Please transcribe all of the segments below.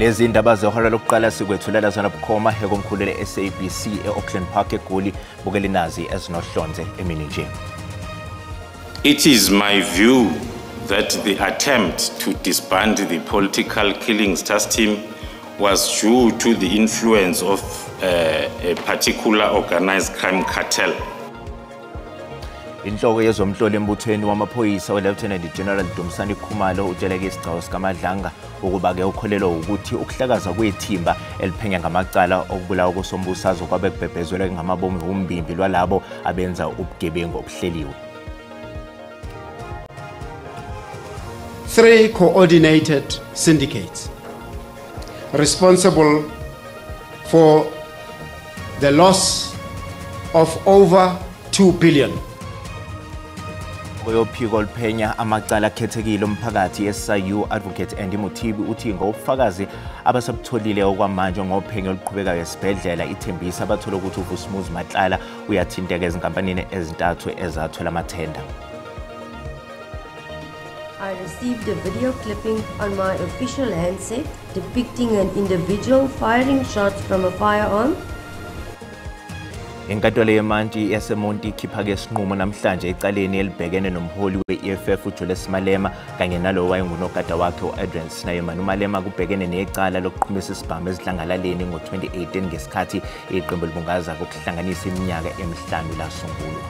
Lezi indaba zehora lokuqala sikwethulela zona bukhoma ekomkhulule SABC eAuckland Park eGoli bukele nazi ezinohlonze emini nje. It is my view that the attempt to disband the political killings task team was due to the influence of a particular organized crime cartel. Inhloko yezomhlolo embuthweni wamaphoyisa uLieutenant General Dumisani Khumalo utsheleke isigcawu sikaMadlanga ukuba ke ukholelwa ukuthi ukuhlakaza kwethimba eliphenya ngamacala okubulawa kosombusazwe kwabe kubhebhezelwe ngamabomu umbimbi lwalabo abenza ubugebengu obuhleliwe. 3 coordinated syndicates responsible for the loss of over 2 billion. Oyophiko liphenya amacala akhethekile omphakathi SIU Advocate Andy Mothibi uthi ngobufakazi abasabutholile okwamanje ngophenyo oluqhubekayo esibhedlela ithembisa abathola ukuthi uVusumuzi Matlala uyathinteka ezinkampanini ezintathu ezathola amathenda. I received a video clipping on my official handset depicting an individual firing shots from a firearm. Inkantolo yemantshi yaseMonti ikhipha ke isinqumo namhlanje ecaleni elibhekene nomholi we-EFF uJulius Malema kanye nalowo wayengunogada wakhe uAdrian Snyman. uMalema kubhekene necala lokuqhumisa isibhamu ezidlangalaleni ngo-2018 ngesikhathi iqembu libungaza ukuhlanganisa iminyaka emihlanu lasungulwa.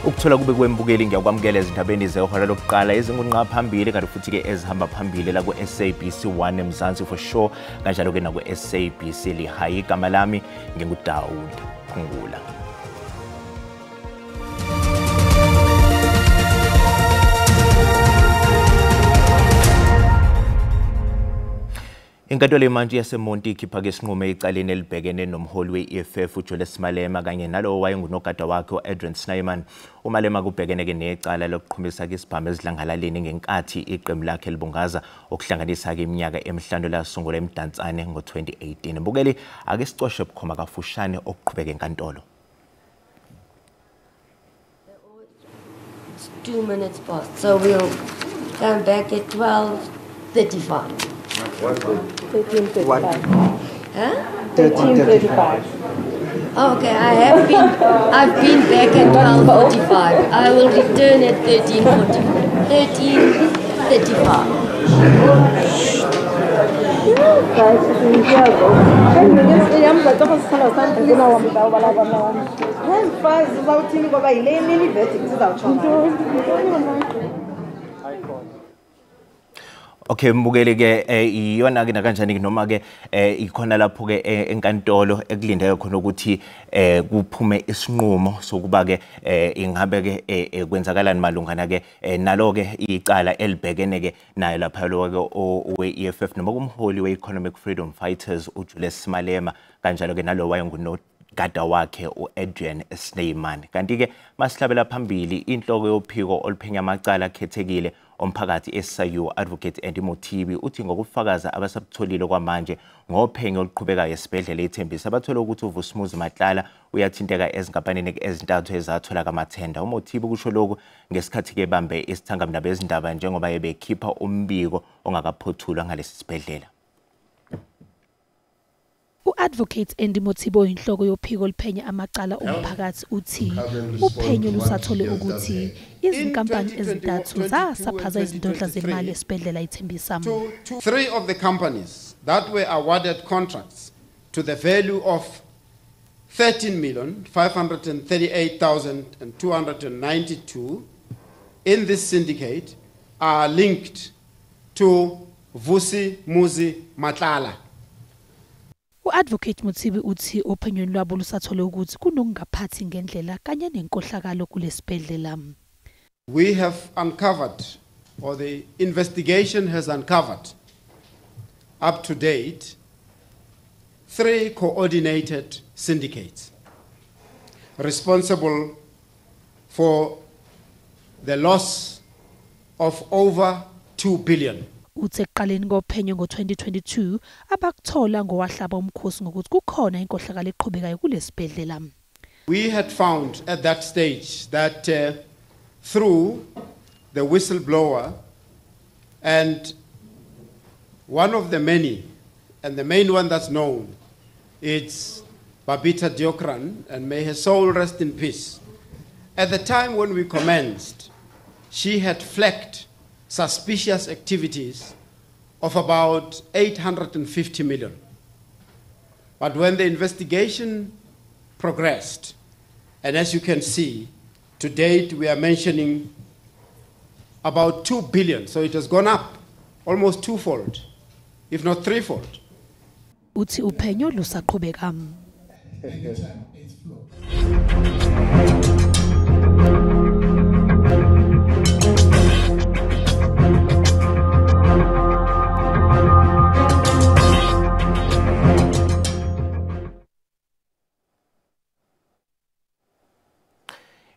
Ukuthola kube kwembukeli ngiyakwamukela ezindabeni zehora lokuqala ezingunqa phambili kanti futhi ke ezihamba phambili la ku-SABC 1 eMzansi for sure kanjalo ke na ku-SABC Lihayi. Igama lami nginguDawud Khungula. Inkantolo yemantshi yaseMonti ikhipha ke isinqumo ecaleni elibhekene nomholi we-EFF uJulius Malema kanye nalowo wayengunogada wakhe uAdrian Snyman. uMalema kubhekene ke necala lokuqhumisa ke isibhamu ezidlangalaleni ngenkathi iqembu lakhe libungaza okuhlanganisa ke iminyaka emihlanu lasungula eMdantsane ngo-2018. Bukeli ake sicoshe bukhoma kafushane okuqhubeka enkantolo. It's 2 minutes past, so we'll come back at 12:35. 13:35. Huh? 13:35. Okay, I've been back at 12:45. I will return at 13:45. Okay, mbukeli ke iyona ke kanjani noma ke ikhona lapho ke enkantolo ekulindeka khona ukuthi kuphume isinqumo sokuba ke ingabe ke kwenzakalani malungana ke nalo ke icala elibhekene ke nayo lapha lo ke we-EFF noma kumholi we-Economic Freedom Fighters uJulius Malema kanjalo ke nalo wayengunogada wakhe uAdrian Snyman. Kanti ke masihlabela phambili inhloko yophiko oluphenya amacala akhethekile omphakathi SIU Advocate Andy Mothibi uthi ngokufakaza abasabutholile kwamanje ngophenyo oluqhubekayo esibhedlela ithembisa abathola ukuthi uVusumuzi Matlala uyathinteka ezinkampanini ezintathu ezathola amathenda. uMothibi kusho lokhu ngesikhathi ke bambe isithangamndaba ezindaba njengoba ebekhipha umbiko ongakaphothulwa ngalesi sibhedlela. U-Advocate Andy Mothibi oyinhloko yophiko liphenya amacala omphakathi uthi uphenyo lusathole ukuthi izinkampani ezintathu zasaphaza izindodla zemali esibhedlela ithembisa. 3 of the companies that were awarded contracts to the value of 13,538,292 in this syndicate are linked to Vusumuzi Matlala. U-Advocate Mothibi uthi ophenyweni lwabo lusathole ukuthi kunokungaphathi ngendlela kanye nenkohlakalo kulesibhedlela. We have uncovered, or the investigation has uncovered, up to date, 3 coordinated syndicates responsible for the loss of over 2 billion. Uthe eqaleni kophenyo ngo-2022 abakuthola ngowahlaba umkhosi ngokuthi kukhona inkohlakalo eqhubekayo kulesibhedlela. We had found at that stage that through the whistleblower and One of the many, and the main one that's known, it's Babita Deokaran, and may her soul rest in peace. At the time when we commenced, she had flagged suspicious activities of about 850 million. But when the investigation progressed, and as you can see, to date we are mentioning about 2 billion, so it has gone up almost twofold, if not threefold. Uthi uphenyo lusaqhubeka.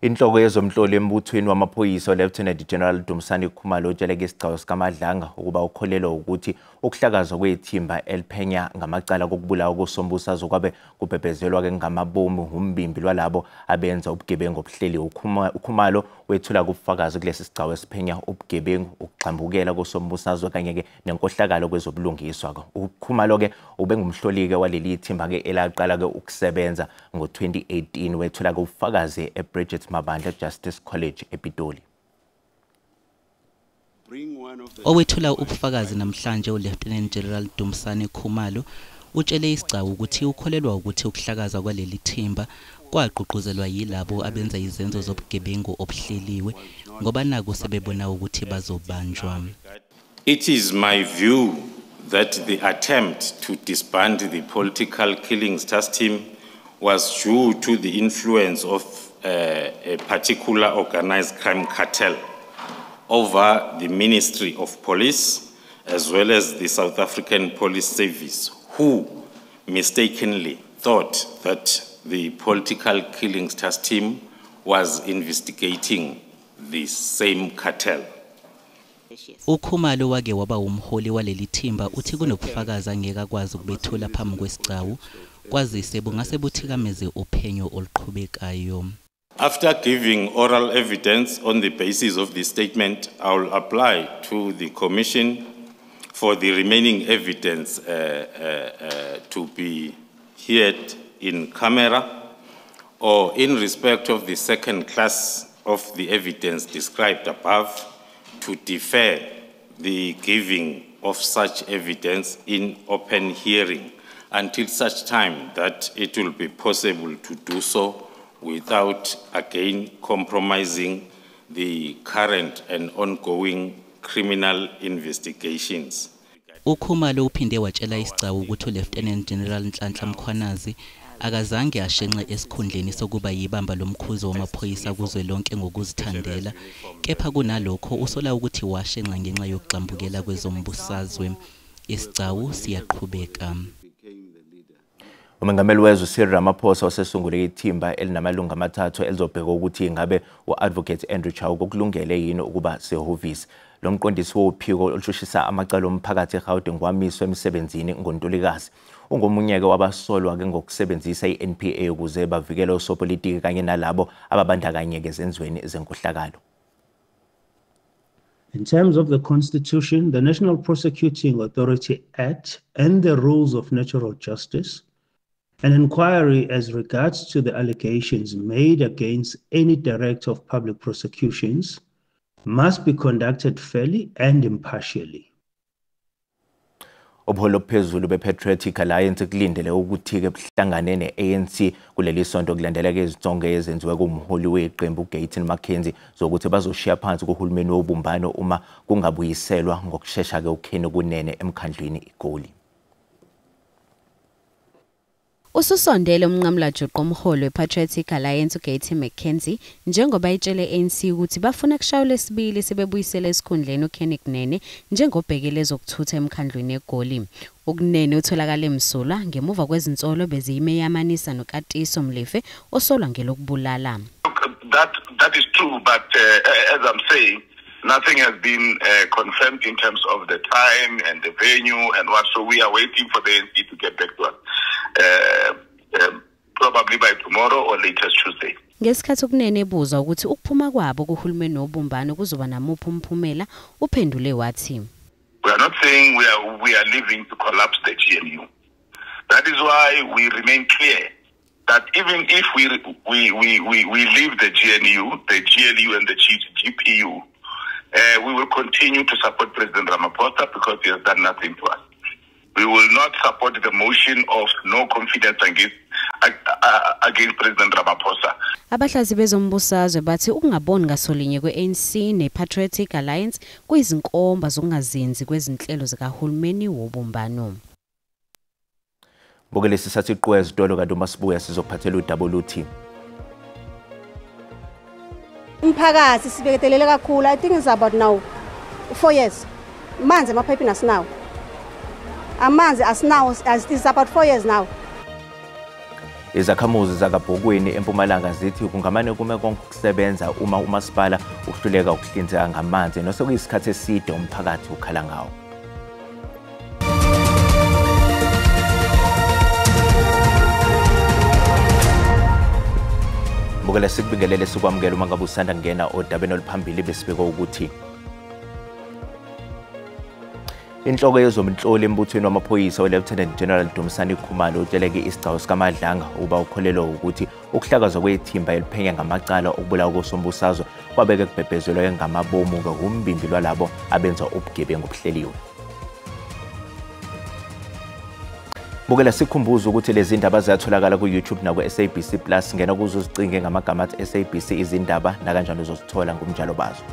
Inhloko yezomhloli embuthweni wamaphoyisa Lieutenant General Dumisani Khumalo utsheleke isigcawu sikaMadlanga ukuba ukholelwa ukuthi ukuhlakazwa kwethimba eliphenya ngamacala kokubulawa koSombusazwe kwabe kubhebhezelwa ke ngamabomu umbimbi lwalabo abenza ubugebengu obuhleli. Khumalo wethula kubufakazi kulesi sigcawu esiphenya ubugebengu ukuxambukela koSombusazwe kanye ke nenkohlakalo kwezobulungiswa. Khumalo ke ubengumhloli ke waleli thimba ke elaqala ke ukusebenza ngo2018 wethula kubufakazi eBridget Mabandla Justice College ePitoli. Owethula ubufakazi namhlanje uLieutenant General Dumisani Khumalo utshele isigcawu ukuthi ukholelwa ukuthi ukuhlakaza kwaleli thimba kwagqugquzelwa yilabo abenza izenzo zobugebengu obuhleliwe ngoba naku sebebona ukuthi bazobanjwa. It is my view that the attempt to disband the political killings task team was due to the influence of a particular organized crime cartel over the Ministry of Police as well as the South African Police Service, who mistakenly thought that the political killings task team was investigating the same cartel. Ukhumalo wake waba umholi waleli thimba uthi kunobufakazi angeke akwazi ukubethula phambi kwesigcawu kwazise bungase buthikameze uphenyo oluqhubekayo. After giving oral evidence on the basis of this statement, I will apply to the Commission for the remaining evidence to be heard in camera or in respect of the second class of the evidence described above to defer the giving of such evidence in open hearing until such time that it will be possible to do so without again compromising the current and ongoing criminal investigations. Ukhumalo uphinde watshela isigcawu ukuthi uLieutenant General Nhlanhla Mkhwanazi akazange ashenxe esikhundleni sokuba yibamba lomkhuzo wamaphoyisa kuzwelonke ngokuzithandela, kepha kunalokho usola ukuthi washenxa ngenxa yokuxambukela kwezombusazwe. Isigcawu siyaqhubeka. Umengameli wezwe Cyril Ramaphosa osesungule ithimba elinamalungu amathathu elizobheka ukuthi ingabe uAdvocate Andrew Chauke kulungele yini ukuba sehhovisi. Lo mqondisi wophiko olushushisa amacala omphakathi eGauteng wamiswa emsebenzini ngoNtulikazi. Ungomunyeke wabasolwa ke ngokusebenzisa iNPA ukuze bavikele osopolitiki kanye nalabo ababandakanyeke ezenzweni zenkohlakalo. In terms of the Constitution, the National Prosecuting Authority Act and the rules of natural justice, an inquiry as regards to the allegations made against any director of public prosecutions must be conducted fairly and impartially. Ubuholo phezulu bePatriotic Alliance kulindele ukuthi ke buhlangane neANC kuleli sonto kulandela ke izonke ezenziwe kumholi weqembu uGayton Mackenzie zokuthi bazoshiya phansi kuhulumeni wobumbano uma kungabuyiselwa ngokusheshsha ke uKheni kunene emkhandlwini iGoli. Ususondele umnqamlajuqo omholi wePatriotic Alliance uGayton Mackenzie njengoba itshele ANC ukuthi bafuna kushawula esibili sebebuyisela esikhundleni uKheni kunene njengobhekele zokuthutha emkhandlwini eGoli. Ukunene utholakala emsulwa ngemuva kwezinsolo beziyimeyamanisa noKatiso Mlefe osolwa ngelokubulala. That is true, but as I'm saying, nothing has been confirmed in terms of the time and the venue and what. So we are waiting for the ANC to get back to us. Probably by tomorrow or latest Tuesday. Ngesikhathi ukunene ebuza ukuthi ukuphuma kwabo kuhulumeni wobumbano kuzoba namuphi umphumela uphendule wathi We are not saying we are leaving to collapse the GNU. That is why we remain clear that even if we leave the GNU and the GPU, we will continue to support President Ramaphosa because he has done nothing to us. We will not support the motion of no confidence against President Ramaphosa. Abahlazi bezombusazwe bathi ukungaboni ngasolinye kwe-ANC ne-Patriotic Alliance kuyizinkomba zokungazinzi kwezinhlelo zikahulumeni wobumbano. Bukele sisathi iqhwa ezitolo kanti uma sibuya sizophathela uWT. Umphakathi sibeketelele kakhulu. I think it's about now 4 years. Manzi amaphayiphi nasinawo. Amanzi asinawo is about 4 years now. Izakhamuzi zakabhokweni eMpumalanga zithi kungamane kume konke ukusebenza uma umasipala uhluleka ukuhlinzeka ngamanzi nosokuyisikhathi eside umphakathi ukhala ngawo. Bukele sikubingelele sikwamukela uma ngabe usanda ngena odabeni oluphambili besibeka ukuthi inhloko yezomnhloli embuthweni wamaphoyisa uLieutenant General Dumisani Khumalo utsheleke isigcawu sikaMadlanga uba ukholelwa ukuthi ukuhlakazwa kwethimba eliphenya ngamacala okubulawa kosombusazwe kwabeke kubhebhezelwe ngamabomu ngokumbimbi lwalabo abenza ubugebengu obuhleliwe. Bukela sikhumbuza ukuthi lezi ndaba ziyatholakala ku YouTube na ku SABC Plus ngena kuzo uzicinge ngamagama athi SABC izindaba na kanjani uzozithola ngomjalo bazo.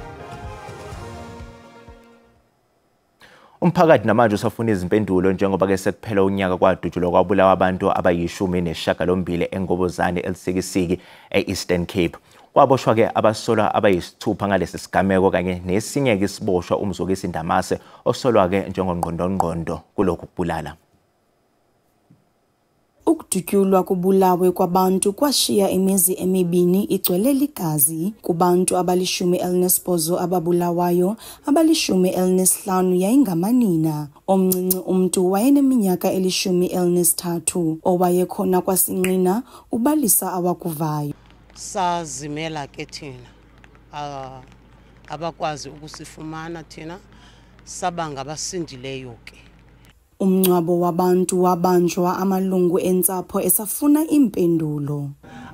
Umphakathi namanje usafuna izimpendulo njengoba ke sekuphela unyaka kwadutshulwa kwabulawa abantu abayi-18 eNgobozane eLisikisiki eEastern Cape. Kwaboshwa ke abasolwa abayisithupha ngalesi sigameko kanye nesinye ke isiboshwa umzokisi Ndamase osolwa ke njengongqondongqondo kulokhu kubulala. Ukudutyulwa kubulawe kwabantu kwashiya imizi emibini igcwele ligazi kubantu abali-18 ababulawayo, abali-15 yayingamanina. Omncinci umntu wayeneminyaka eli-13 owayekhona kwasinqina ubalisa awakuvayo. Sazimela ke thina abakwazi ukusifumana thina sabanga abasindileyo ke. Umncwabo wabantu wabanjwa amalungu entsapho esafuna impendulo.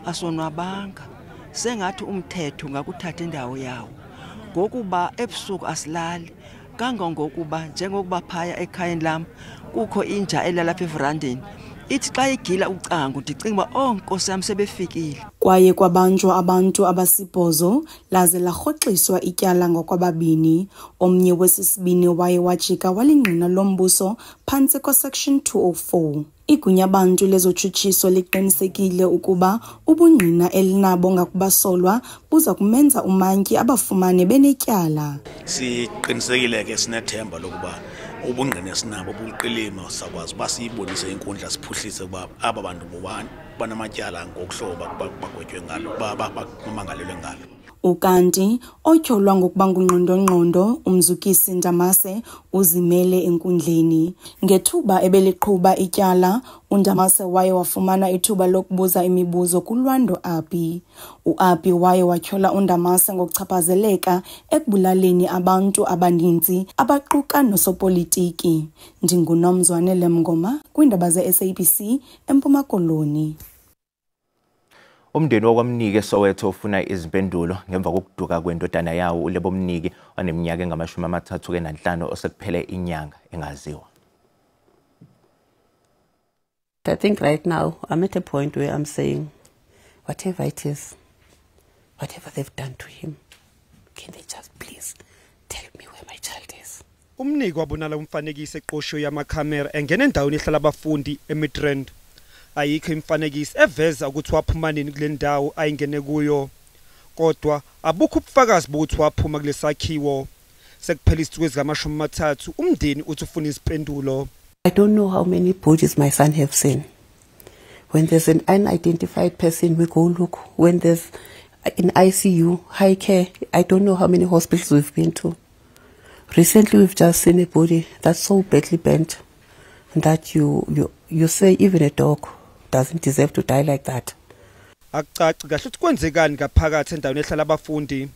Asonwabanga sengathi umthetho ngakuthatha indawo yawo ngokuba ebusuku asilali kangangokuba njengokuba phaya ekhayeni lam kukho inja elalapha everandeni ithi xa igila ucango ndicinga uba Nkosi yam sebefikile. Kwaye kwabanjwa abantu abasibhozo laze larhoxiswa ityala ngokwababini. Omnye wesisibini waye wajika walingqina lombuso phantsi ko-Section 204. Igunya abantu lezotshutshiso liqinisekile ukuba ubungqina elinabo ngakubasolwa buza kumenza umantyi abafumane benetyala. Siqinisekile ke sinethemba lokuba ubungqina sinabo buliqilima sakwazi uba siyibonise inkundla siphuhlise ukuba aba bantu bobani banamatyala ngokuhloba bagwetywe ngalo bamangalelwe ngalo. Ukanti otyholwa ngokuba ngungqondongqondo umzukisi Ndamase uzimele enkundleni. Ngethuba ebeliqhuba ityala uNdamase waye wafumana ithuba lokubuza imibuzo kuLwando Api. UApi waye watyhola uNdamase ngokuchaphazeleka ekubulaleni abantu abaninzi abaquka nosopolitiki. NdinguNomzwane Lemngoma kwiindaba ze-SABC eMpuma Koloni. Umndeni wakwamnike Soweto ufuna izimpendulo ngemva kokuduka kwendodana yawo uLebo Mniki oneminyaka engama-35 osekuphele inyanga engaziwa. I think right now I'm at a point where I'm saying whatever it is, whatever they've done to him, can they just please tell me where my child is? Umniki wabonala umfanekiso eqosho yamakhamera engena endaweni ehlala abafundi eMidrand. Ayikho imfanekiso eveza ukuthi waphuma nini kule ndawo ayingene kuyo. Kodwa abukho ubufakazi bokuthi waphuma kule sakhiwo. Sekuphela isithuku ezingama-30 umndeni uthi ufuna izimpendulo. I don't know how many bodies my son have seen. When there's an unidentified person, we go look. When there's in ICU, high care, I don't know how many hospitals we've been to. Recently, we've just seen a body that's so badly bent that you say even a dog doesn't deserve to die like that. Akucaci kahle ukuthi kwenzekani ngaphakathi endaweni ehlala abafundi.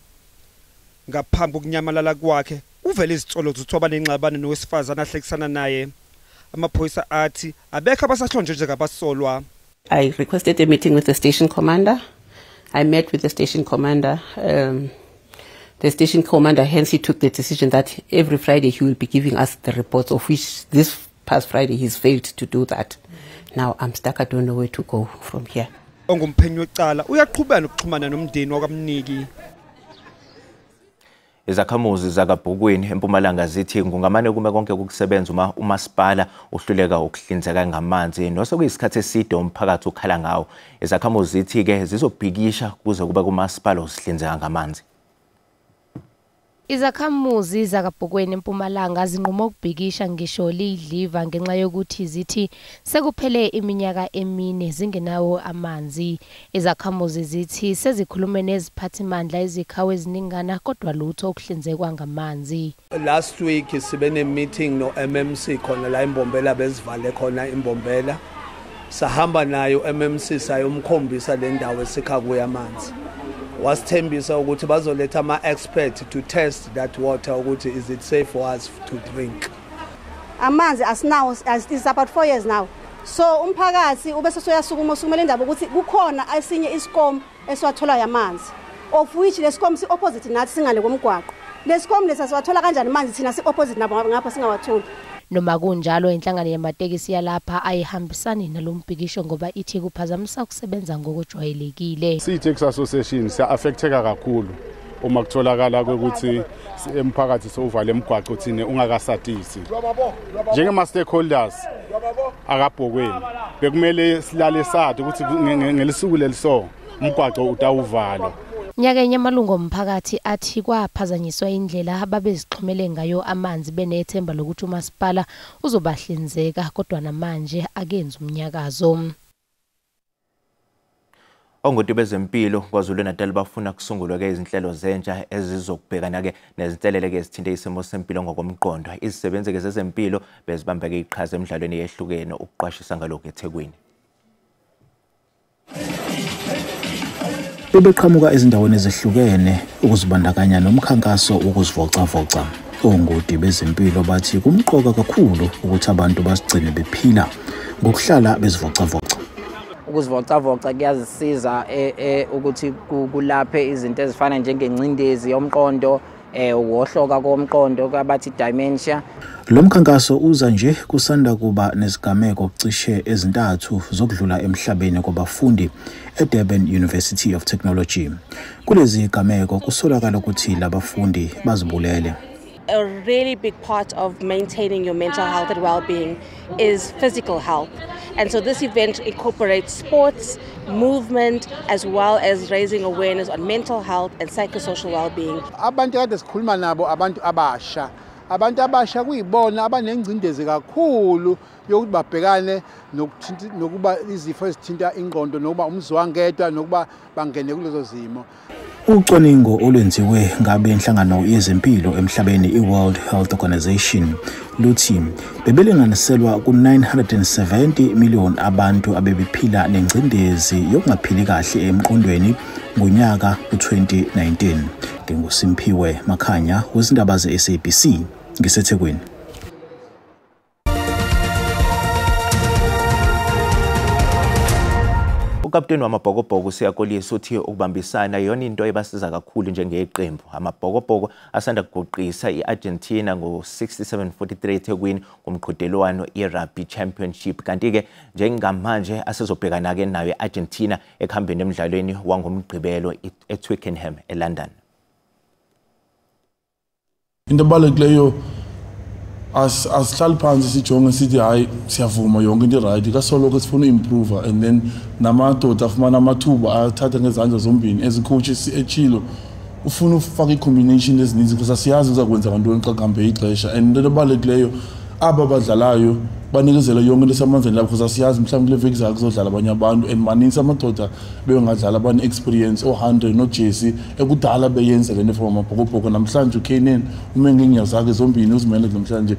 ngaphambi kokunyamalala kwakhe uvele izitsolo zithoba nenxabano nowesifazana ahlekisana naye. Amaphoyisa athi abekho abasahlonjwe njengabasolwa. I requested a meeting with the station commander. I met with the station commander. The station commander hence he took the decision that every Friday he will be giving us the reports, of which this past Friday he's failed to do that. Now I'm stuck, I don't know where to go from here. Ongumphenyi wecala uyaqhubeka nokuxhumana nomndeni wakamniki. Izakhamuzi zakaBhukweni eMpumalanga zithi kungamane kume konke ukusebenza umasipala uhluleka ukuhlinzeka ngamanzi nosokuyisikhathi eside umphakathi ukhala ngawo. Izakhamuzi zithi ke zizobhikisha kuze kube kumasipala usihlinzeka ngamanzi. Izakhamuzi zakaBhukweni eMpumalanga zinquma ukubhikisha ngisho lidliva ngenxa yokuthi zithi sekuphele iminyaka emine zingenawo amanzi. Izakhamuzi zithi sezikhulume neziphathimandla ezikhawe eziningana kodwa lutho okuhlinzekwa ngamanzi. Last week sibe ne meeting no MMC khona la eMbombela bezivale khona eMbombela. Sahamba nayo MMC sayomkhombisa le ndawo esikha kuya amanzi. Wasithembisa ukuthi bazoletha ama-expert to test that water ukuthi is it safe for us to drink. Amanzi asinawo is about 4 years now. So umphakathi ubese soyasukuma usukumela indaba ukuthi kukhona esinye isikom esiwathola yamanzi. Of which lesikom si opposite nathi singale komgwaqo. Lesikom lesasiwathola kanjani amanzi thina si opposite nabo ngapha singawatholi. Noma kunjalo inhlangano yamatekisi yalapha ayihambisani nalombhikisho ngoba ithi kuphazamisa ukusebenza ngokujwayelekile. Si-taxi association siya-affecteka kakhulu uma kutholakala ukuthi emphakathi sowuvale emgwaqo thina ungakasatisi. Njengema-stakeholders akaBhukweni bekumele silale sathi ukuthi ngelisuku leliso umgwaqo utawuvalwa. Nyaka amalungu omphakathi athi kwaphazanyiswa indlela ababezixhumele ngayo amanzi benethemba lokuthi umasipala uzobahlinzeka kodwa namanje akenza umnyakazo. Ongoti bezempilo KwaZulu-Natal bafuna kusungulwa ke izinhlelo zentsha ezizokubhekana ke nezinselele ke ezithinte isimo sempilo ngokomqondo. Izisebenzi ke zezempilo bezibambeke iqhaza emidlalweni yehlukene ukuqwashisa ngalokho eThekwini. Bebeqhamuka ezindaweni ezihlukene ukuzibandakanya nomkhankaso wokuzivocavoca. Ongoti bezempilo bathi kumqoka kakhulu ukuthi abantu basigcine bephila ngokuhlala bezivocavoca. Ukuzivocavoca kuyazisiza ukuthi kulaphe izinto ezifana njengengcindezi yomqondo, ukuhloka komqondo kwabathi dementia. Lo mkhankaso uza nje kusanda kuba nesigameko cishe ezintathu zokudlula emhlabeni kwabafundi eDurban University of Technology. Kulezi gameko kusolakala ukuthi labafundi bazibulele. A really big part of maintaining your mental health and well-being is physical health. And so this event incorporates sports, movement, as well as raising awareness on mental health and psychosocial well-being. Abantu kade sikhuluma nabo abantu abasha. Abantu abasha kuyibona abanengcindezi kakhulu yokuthi babhekane nokuba izifo ezithinta ingqondo nokuba umzwangedwa nokuba bangene kulezo zimo. Ucwaningo olwenziwe ngabe inhlangano yezempilo emhlabeni iWorld Health Organization luthi bebelinganiselwa ku970 million abantu abebephila nengcindezi yokungaphili kahle emqondweni ngonyaka u2019. NginguSimphiwe Makhanya wezindaba zeSABC ngiseThekwini. Ukapteni wamabhokobhoko siyakolisa uthi ukubambisana yona into ebasiza kakhulu njengeqembu. Amabhokobhoko asanda kugoqisa iArgentina ngo67-43 eThekwini kumqhudelwano iRugby Championship. Kanti ke njengamanje asezobhekana ke nayo iArgentina ekhambeni emidlalweni wangomgqibelo eTwickenham eLondon. Into balulekileyo asihlali phansi sijonge sithi hayi siyavuma yonke into right kasoloko sifuna improve and then namadoda afumana amathuba athatha ngezandla zombini as coaches echilo ufuna ufaka icombination ezininzi because asiyazi uzakwenza ngantoni xa kuhambe ixesha and into balulekileyo aba badlalayo banikezela yonke lesamandla lapho because asiyazi mhlawumbe kule veki zakhe kuzodlala abanye abantu and maninzi amadoda beyongadlala abane experience o100 no Jesse ekudala beyenza lento for amabhokobhoko namhlanje uKanan umenginya zakhe zombini uzimele namhlanje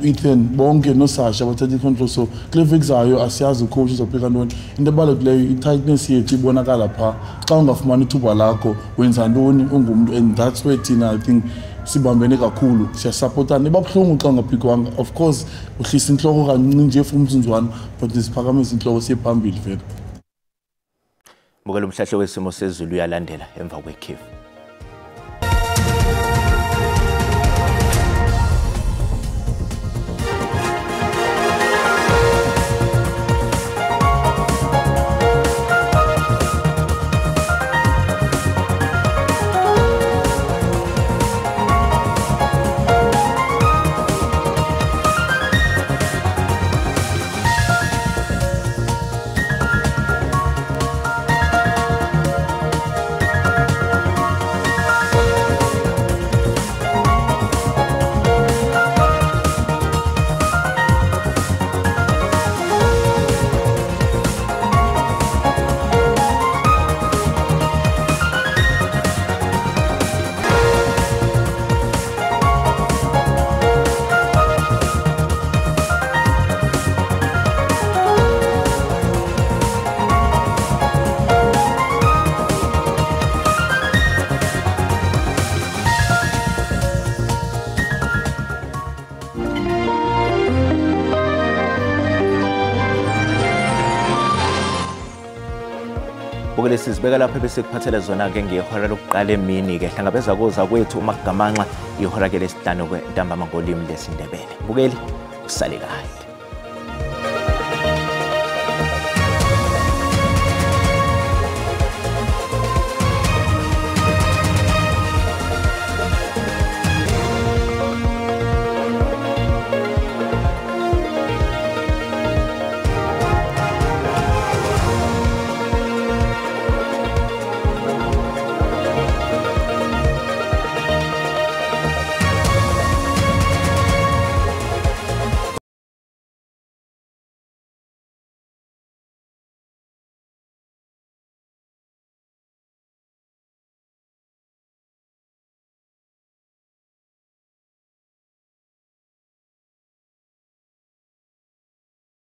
Ethan bonke no Sasha bathatha icontrol so kule veki zayo asiyazi ucoach uzobheka ntoni into abalulekileyo itightness yethu ibonakala pha xa ungafumani ithuba lakho wenza ntoni ungumuntu and that's where thina I think sibambene kakhulu siyasupportana ebabhlungu xa ngaphikwanga of course uhlisa inhloko kancinci nje for umzinzwana but siphakamisa inhloko siphambili vele Bukela umhlahlo wesimo sezulu uyalandela emva kwekhefu Bukele sizibeka lapha bese kuphathele zona ke ngehora lokuqala emini ke hlangabeza koza kwethu uMagamanxa ihora ke lesihlanu kwentambama ngolimi lesindebele. Bukeli usale kahle.